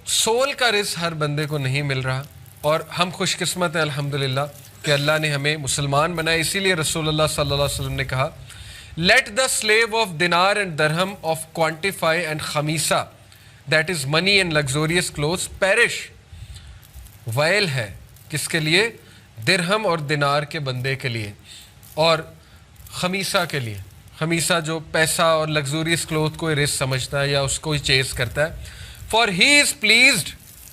Soul का risk हर बंदे को नहीं मिल रहा, और हम खुशकिस्मत हैं अल्हम्दुलिल्लाह कि अल्लाह ने हमें मुसलमान बनाया। इसीलिए रसूलुल्लाह सल्लल्लाहु अलैहि वसल्लम ने कहा, let the slave of dinar and dirham of quantify and खमीसा, that is money and luxurious clothes, perish. वैल है किसके लिए? दिरहम और दिनार के बंदे के लिए, और खमीसा के लिए। खमीसा जो पैसा और लग्जूरियस क्लोथ को रिस्क समझता है या उसको ही चेस करता है। For he is pleased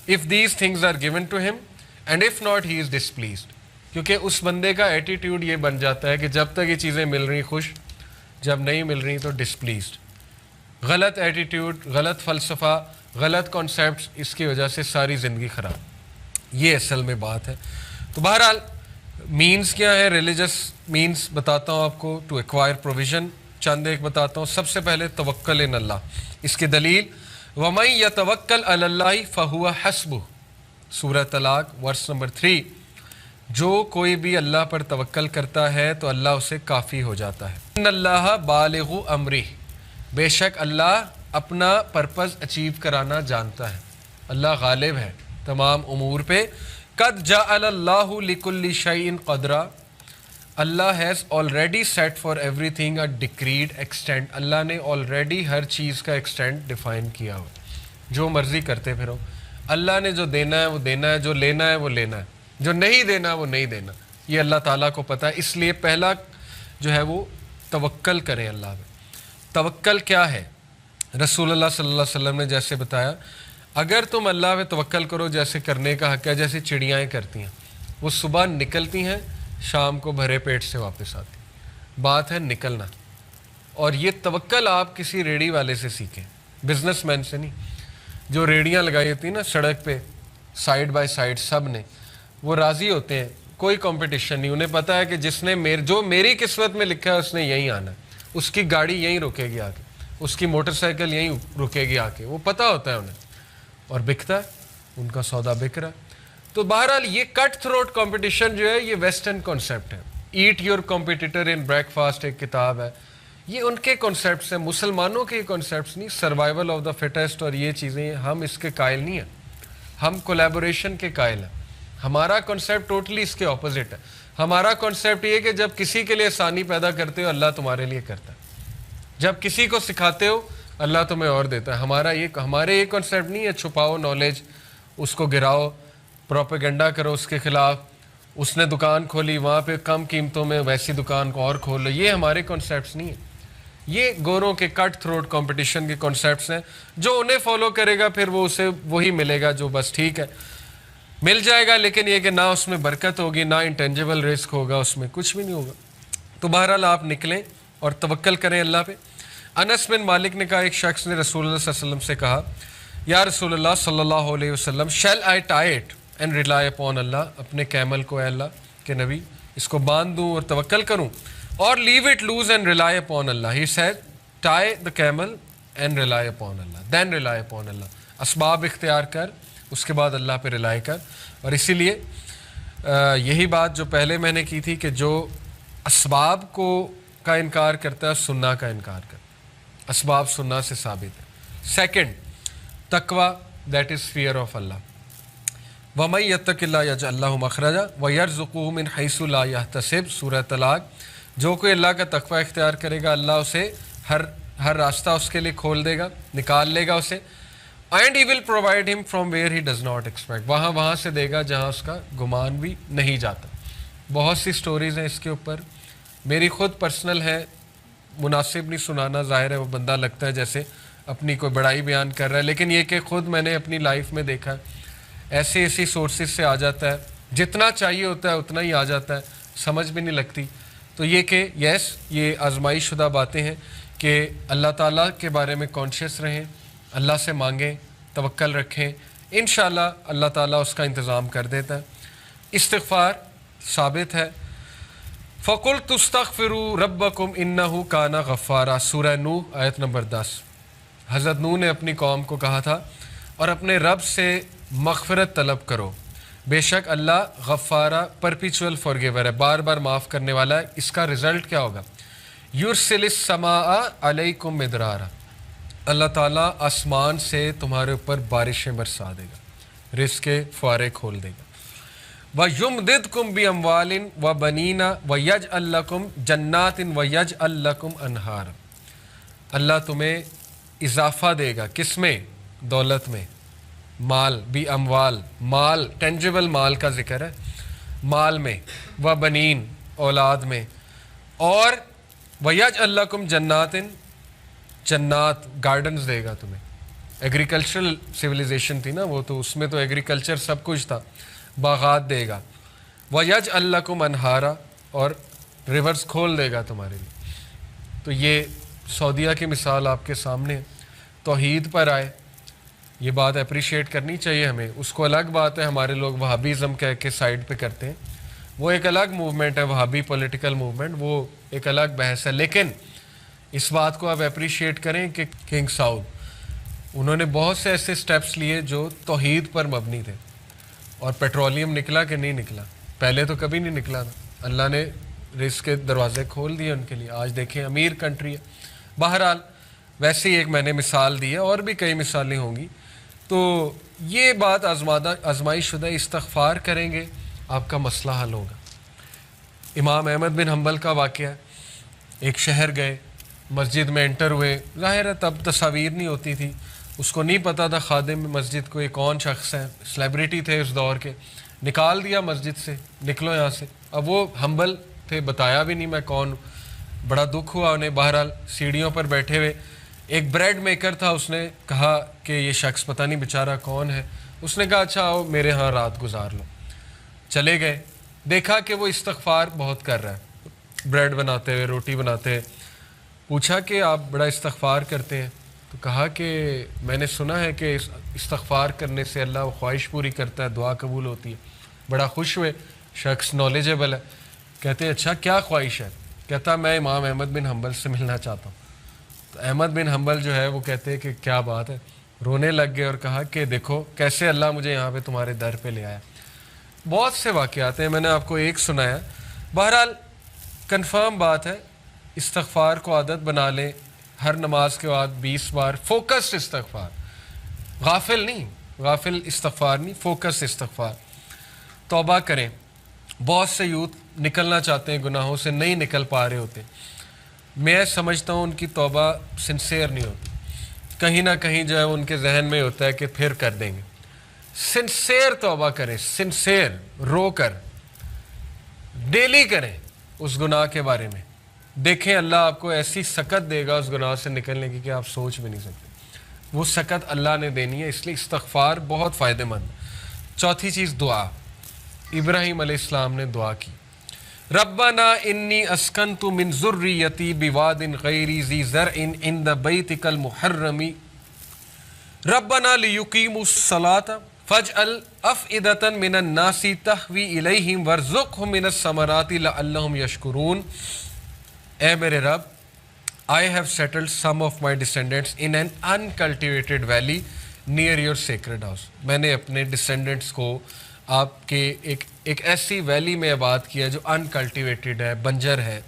if these things are given to him and if not he is displeased. क्योंकि उस बंदे का एटीट्यूड ये बन जाता है कि जब तक ये चीज़ें मिल रही खुश, जब नहीं मिल रही तो डिसप्लीज्ड। गलत एटीट्यूड, गलत फ़लसफ़ा, गलत कॉन्सेप्ट, इसकी वजह से सारी ज़िंदगी ख़राब। ये असल में बात है। तो बहरहाल मीन्स क्या है? रिलीजियस मीन्स बताता हूँ आपको, टू एक्वायर प्रोविज़न चंद एक बताता हूँ। सबसे पहले तवक्कल इन अल्लाह, इसकी दलील वमन यतवक्कल अलल्लाहि फहुवा हस्बुह, सूरह तलाक वर्स नंबर 3। जो कोई भी अल्लाह पर तवक्कल करता है तो अल्लाह उसे काफ़ी हो जाता है। इन्नल्लाह बालिगु अम्रिह, बेशक अल्लाह अपना पर्पज़ अचीव कराना जानता है। अल्लाह गालिब है तमाम उमूर पे। कद जअलल्लाहु लिकुल्लि शैइन क़दरा, Allah has already set for everything a decreed extent. Allah ने ऑलरेडी हर चीज़ का एक्सटेंट डिफ़ाइन किया हो। जो मर्ज़ी करते फिरो, अल्लाह ने जो देना है वो देना है, जो लेना है वो लेना है, जो नहीं देना वो नहीं देना। ये अल्लाह ताला को पता है। इसलिए पहला जो है वो तवक्कल करें अल्लाह पे। तवक्कल क्या है? रसूलुल्लाह सल्लल्लाहु अलैहि वसल्लम ने जैसे बताया, अगर तुम अल्लाह पे तवक्कल करो, जैसे करने का हक़ है, जैसे चिड़ियाएँ करती हैं, वो सुबह निकलती हैं, शाम को भरे पेट से वापस आती। बात है निकलना। और ये तवक्कल आप किसी रेडी वाले से सीखें, बिजनेसमैन से नहीं। जो रेडियां लगाई होती हैं ना सड़क पे, साइड बाय साइड, सब ने वो राज़ी होते हैं, कोई कंपटीशन नहीं। उन्हें पता है कि जिसने जो मेरी किस्मत में लिखा है उसने यहीं आना है, उसकी गाड़ी यहीं रुकेगी आके, उसकी मोटरसाइकिल यहीं रुकेगी आके, वो पता होता है उन्हें। और बिकता है, उनका सौदा बिक रहा है। तो बहरहाल ये कट थ्रोट कंपटीशन जो है ये वेस्टर्न कॉन्सेप्ट है। Eat your competitor in breakfast एक किताब है, ये उनके कॉन्सेप्ट्स हैं, मुसलमानों के कॉन्सेप्ट्स नहीं। सर्वाइवल ऑफ द फिटेस्ट और ये चीज़ें, हम इसके कायल नहीं हैं, हम कोलैबोरेशन के कायल हैं। हमारा कॉन्सेप्ट टोटली इसके ऑपोजिट है। हमारा कॉन्सेप्ट ये कि जब किसी के लिए आसानी पैदा करते हो अल्लाह तुम्हारे लिए करता है, जब किसी को सिखाते हो अल्लाह तुम्हें और देता है। हमारे ये कॉन्सेप्ट नहीं है छुपाओ नॉलेज, उसको गिराओ, प्रोपेगेंडा करो उसके खिलाफ, उसने दुकान खोली वहाँ पे कम कीमतों में वैसी दुकान को और खोल लो। ये हमारे कॉन्सेप्ट्स नहीं है, ये गोरों के कट थ्रोट कंपटीशन के कॉन्सेप्ट्स हैं। जो उन्हें फॉलो करेगा फिर वो उसे वही मिलेगा जो बस ठीक है मिल जाएगा, लेकिन ये कि ना उसमें बरकत होगी, ना इंटेंजिबल रिस्क होगा, उसमें कुछ भी नहीं होगा। तो बहरहाल आप निकलें और तवक्कल करें अल्लाह पे। अनस बिन मालिक ने कहा, एक शख्स ने रसूलुल्लाह सल्लल्लाहु अलैहि वसल्लम से कहा, या रसूलुल्लाह सल्लल्लाहु अलैहि वसल्लम, shall I tie it and rely upon Allah, अपने कैमल को अल्लाह के नबी इसको बांध दूँ और तवक्कल करूँ, और leave it loose and rely upon Allah. He said tie the camel and rely upon Allah, then rely upon Allah. असबाब इख्तियार कर, उसके बाद अल्लाह पे रिलाई कर। और इसीलिए यही बात जो पहले मैंने की थी कि जो असबाब को का इनकार करता है सुन्ना का इनकार करता है। असबाब सुन्ना से साबित है। सेकंड, तकवा, दैट इज़ फियर ऑफ अल्लाह। वमन यत्तकिल्लाह यजअल लहु मखरजा व यरज़ुक़हु मिन हैसु ला यहतसिब, सूरह तलाक। जो कोई अल्लाह का तकवा इख्तियार करेगा अल्लाह उसे हर रास्ता उसके लिए खोल देगा, निकाल लेगा उसे। And he will provide him from where he does not expect, वहाँ से देगा जहाँ उसका गुमान भी नहीं जाता। बहुत सी स्टोरीज़ हैं इसके ऊपर, मेरी ख़ुद पर्सनल है, मुनासिब नहीं सुनाना, ज़ाहिर है वो बंदा लगता है जैसे अपनी कोई बड़ाई बयान कर रहा है, लेकिन ये कि ख़ुद मैंने अपनी लाइफ में देखा है, ऐसी सोर्सेज से आ जाता है, जितना चाहिए होता है उतना ही आ जाता है, समझ भी नहीं लगती। तो ये कि यस, ये आजमाई शुदा बातें हैं कि अल्लाह ताला के बारे में कॉन्शियस रहें, अल्लाह से मांगें, तवक्कल रखें, इंशाअल्लाह अल्लाह ताला उसका इंतज़ाम कर देता है। इस्तिग़फ़ार साबित है, फ़कुल तुस्तग़फ़िरू रब्बकुम इन्नहु काना गफ़्फ़ारा, सूरह नूह आयत नंबर 10। हज़रत नूह ने अपनी कौम को कहा था, और अपने रब से मग़फ़िरत तलब करो, बेशक अल्लाह गफ़्फ़ारा परपिचुअल फॉरगिवर है, बार बार माफ़ करने वाला है। इसका रिज़ल्ट क्या होगा? युरसिलिस समा अलैकुम मिदरारा, अल्लाह ताला आसमान से तुम्हारे ऊपर बारिशें बरसा देगा, रिज़्क़ के फुआरे खोल देगा। व युमदिदकुम बि अम्वालिन व बनीना व यजअल लकुम जन्नातिन व यजअल लकुम अनहार। अल्लाह तुम्हें इजाफ़ा देगा, किस में? दौलत में, माल, बी अमवाल, माल, टेंजिबल माल का जिक्र है, माल में, व बनीन, औलाद में, और वयजअल लकुम जन्नातिन, जन्नात, गार्डन्स देगा तुम्हें। एग्रीकल्चरल सिविलाइजेशन थी ना वो, तो उसमें तो एग्रीकल्चर सब कुछ था, बागात देगा। वयजअल लकुम अनहारा, और रिवर्स खोल देगा तुम्हारे लिए। तो ये सऊदीया की मिसाल आपके सामने है। तौहीद पर आए, ये बात अप्रिशिएट करनी चाहिए हमें। उसको अलग बात है, हमारे लोग वहाबीज़म कह के साइड पे करते हैं, वो एक अलग मूवमेंट है, वहाबी पॉलिटिकल मूवमेंट, वो एक अलग बहस है। लेकिन इस बात को आप अप्रिशिएट करें कि किंग साउद, उन्होंने बहुत से ऐसे स्टेप्स लिए जो तौहीद पर मबनी थे। और पेट्रोलियम निकला कि नहीं निकला? पहले तो कभी नहीं निकला था। अल्लाह ने रिस्क के दरवाजे खोल दिए उनके लिए। आज देखें, अमीर कंट्री है। बहरहाल, वैसे ही एक मैंने मिसाल दी है, और भी कई मिसालें होंगी। तो ये बात आजमाइश शुदा, इस्तग़फ़ार करेंगे आपका मसला हल होगा। इमाम अहमद बिन हम्बल का वाक़या है, एक शहर गए, मस्जिद में एंटर हुए, ज़ाहिर है तब तस्वीर नहीं होती थी, उसको नहीं पता था खादिम मस्जिद को ये कौन शख्स है, सेलिब्रिटी थे उस दौर के। निकाल दिया मस्जिद से, निकलो यहाँ से। अब वो हम्बल थे, बताया भी नहीं मैं कौन हूँ। बड़ा दुख हुआ उन्हें। बहरहाल सीढ़ियों पर बैठे हुए एक ब्रेड मेकर था, उसने कहा कि ये शख्स पता नहीं बेचारा कौन है। उसने कहा अच्छा आओ मेरे यहाँ रात गुजार लो। चले गए, देखा कि वो इस्तग़फ़ार बहुत कर रहा है, ब्रेड बनाते हुए, रोटी बनाते हुए। पूछा कि आप बड़ा इस्तग़फ़ार करते हैं? तो कहा कि मैंने सुना है कि इस्तग़फ़ार करने से अल्लाह वो ख्वाहिश पूरी करता है, दुआ कबूल होती है। बड़ा खुश हुए, शख्स नॉलेजेबल है। कहते हैं अच्छा क्या ख्वाहिश है? कहता मैं इमाम अहमद बिन हम्बल से मिलना चाहता हूँ। तो अहमद बिन हम्बल जो है वो कहते हैं कि क्या बात है, रोने लग गए और कहा कि देखो कैसे अल्लाह मुझे यहाँ पे तुम्हारे दर पे ले आया। बहुत से वाक़यात हैं, मैंने आपको एक सुनाया। बहरहाल कंफर्म बात है, इस्तग़फ़ार को आदत बना लें। हर नमाज के बाद 20 बार फोकस्ड इस्तग़फ़ार, गाफिल नहीं, गाफिल इस्तग़फ़ार नहीं, फोकस इस्तग़फ़ार। तौबा करें। बहुत से यूथ निकलना चाहते हैं गुनाहों से, नहीं निकल पा रहे होते। मैं समझता हूँ उनकी तौबा सिंसेयर नहीं होती, कहीं ना कहीं जो है उनके जहन में होता है कि फिर कर देंगे। सिंसेयर तौबा करें, सिंसेयर, रो कर, डेली करें उस गुनाह के बारे में। देखें अल्लाह आपको ऐसी सकत देगा उस गुनाह से निकलने की कि आप सोच भी नहीं सकते। वो सकत अल्लाह ने देनी है, इसलिए इस्तग़फ़ार बहुत फ़ायदेमंद। चौथी चीज़ दुआ। इब्राहीम अलैहिस्सलाम ने दुआ की, रब्बना इन्नी अस्कनतु मिन ज़ुर्रियती बिवादिन गैरी ज़ी ज़रइन इंद बैतिकल मुहर्रमी रब्बना लियुकीमुस्सलाता फजअल अफ़इदतन मिनन नासी तहवी इलैहिम वरज़ुक़हुम मिनस समराति लअल्लहुम यशकुरून। ए मेरे रब, I have settled some of my descendants in an uncultivated valley near your sacred house। मैंने अपने डिसेंडेंट्स को आपके एक ऐसी वैली में आबाद किया जो अनकल्टिवेटेड है, बंजर है।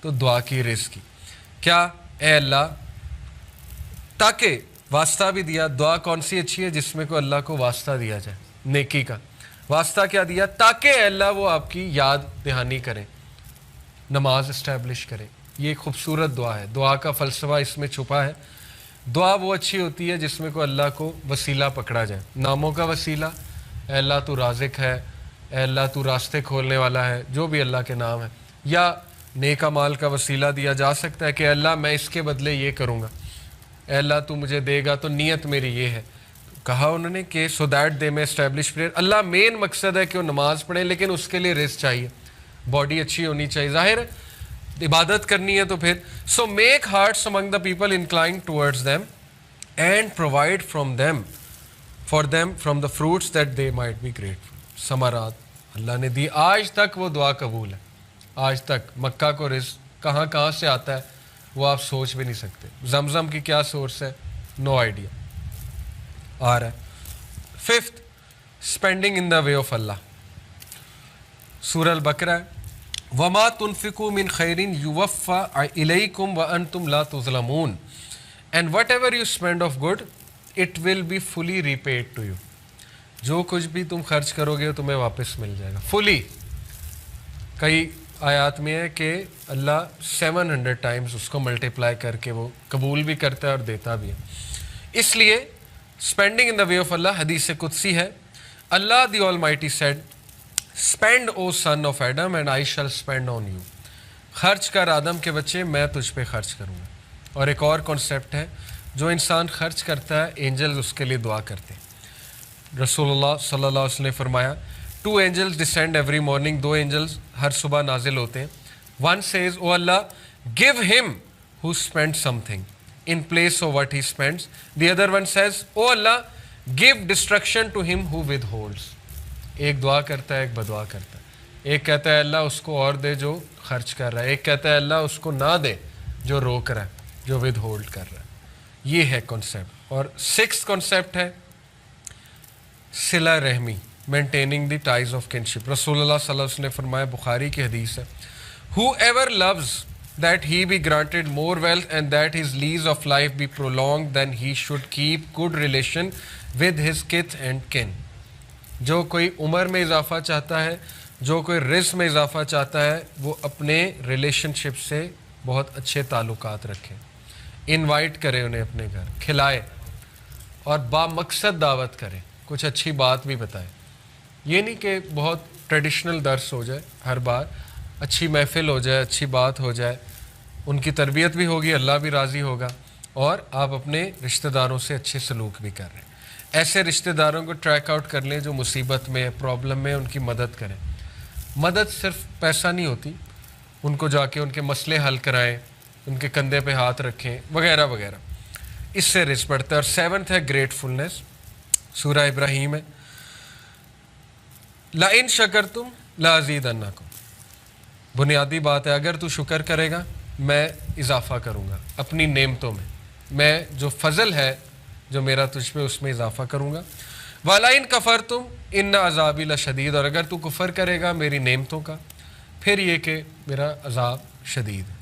तो दुआ की, रिज़्क़ की। क्या? ए अल्लाह, ताकि वास्ता भी दिया। दुआ कौन सी अच्छी है? जिसमें को अल्लाह को वास्ता दिया जाए, नेकी का वास्ता। क्या दिया? ताकि अल्लाह वो आपकी याद दहानी करें, नमाज इस्टेब्लिश करें। ये खूबसूरत दुआ है, दुआ का फ़लसफ़ा इसमें छुपा है। दुआ वो अच्छी होती है जिसमें को अल्लाह को वसीला पकड़ा जाए, नामों का वसीला। अल्लाह तू राज़िक है, अल्लाह तू रास्ते खोलने वाला है, जो भी अल्लाह के नाम है। या नेका माल का वसीला दिया जा सकता है कि अल्लाह मैं इसके बदले ये करूँगा, अल्लाह तू मुझे देगा तो नीयत मेरी ये है। तो कहा उन्होंने कि सो दैट दे में इस्टेब्लिश प्रेयर। अल्लाह मेन मकसद है कि वो नमाज़ पढ़ें, लेकिन उसके लिए रिज़्क़ चाहिए, बॉडी अच्छी होनी चाहिए। ज़ाहिर है इबादत करनी है तो फिर so make hearts among the people incline towards them and provide from them for them from the fruits that they might be grateful. समारात अल्लाह ने दी। आज तक वो दुआ कबूल है, आज तक। मक्का को रिज़्क़ कहाँ कहाँ से आता है वो आप सोच भी नहीं सकते। जमजम की क्या सोर्स है, नो आइडिया आ रहा है। Fifth, spending in the way of Allah. सूरह अल बकरा है, वमा तुनफिकू मिन खैरिन युवफ़ा इलैकुम व अंतुम ला तुज़लमून। And whatever you spend of good it will be fully repaid to you. जो कुछ भी तुम खर्च करोगे तुम्हें वापस मिल जाएगा फुली। कई आयात में है कि अल्लाह 700 टाइम्स उसको मल्टीप्लाई करके वो कबूल भी करता है और देता भी है। इसलिए spending in the way of Allah हदीस कुदसी है, Allah the almighty said spend O son of Adam and I shall spend on you. खर्च कर आदम के बच्चे, मैं तुझ पे खर्च करूँगा। और एक और कॉन्सेप्ट है, जो इंसान खर्च करता है एंजल्स उसके लिए दुआ करते हैं। रसूलुल्लाह सल्लल्लाहु अलैहि वसल्लम ने फरमाया 2 angels descend every morning, 2 angels हर सुबह नाजिल होते हैं। One says O Allah give him who spend something in place of what he spends, the other one says O Allah give destruction to him who withholds. एक दुआ करता है, एक बदुआ करता है। एक कहता है अल्लाह उसको और दे जो खर्च कर रहा है, एक कहता है अल्लाह उसको ना दे जो रोक रहा है, जो विद होल्ड कर रहा है। ये है कॉन्सेप्ट। और 6th कॉन्सेप्ट है सिला रहमी, maintaining the ties of kinship. रसूलुल्लाह सल्लल्लाहु अलैहि वसल्लम ने फरमाया, बुखारी की हदीस है, whoever loves that he be granted more wealth and that his lease of life be prolonged, then he should keep good relation with his kith and kin। जो कोई उम्र में इजाफा चाहता है, जो कोई रिस्क में इजाफा चाहता है, वो अपने रिलेशनशिप से बहुत अच्छे ताल्लुकात रखे, इनवाइट करे उन्हें अपने घर, खिलाए और बामकसद दावत करे, कुछ अच्छी बात भी बताए। ये नहीं कि बहुत ट्रेडिशनल दर्स हो जाए, हर बार अच्छी महफिल हो जाए, अच्छी बात हो जाए, उनकी तरबियत भी होगी, अल्लाह भी राज़ी होगा और आप अपने रिश्तेदारों से अच्छे सलूक भी कर रहे हैं। ऐसे रिश्तेदारों को ट्रैक आउट कर लें जो मुसीबत में, प्रॉब्लम में, उनकी मदद करें। मदद सिर्फ पैसा नहीं होती, उनको जाके उनके मसले हल कराएं, उनके कंधे पे हाथ रखें, वगैरह वगैरह, इससे रिस्क बढ़ता है। और 7th है ग्रेटफुलनेस, सूरह इब्राहीम है, ला इन शकरतुम ला अज़ीदन्नकुम। बुनियादी बात है, अगर तू शुक्र करेगा मैं इजाफा करूँगा अपनी नेमतों में, मैं जो फजल है जो मेरा तुझ पे उसमें इजाफा करूँगा। वाला इन कफ़र तुम इन अज़ाबी लशदीद, और अगर तू कुफ़र करेगा मेरी नेमतों का, फिर ये कि मेरा अज़ाब शदीद है।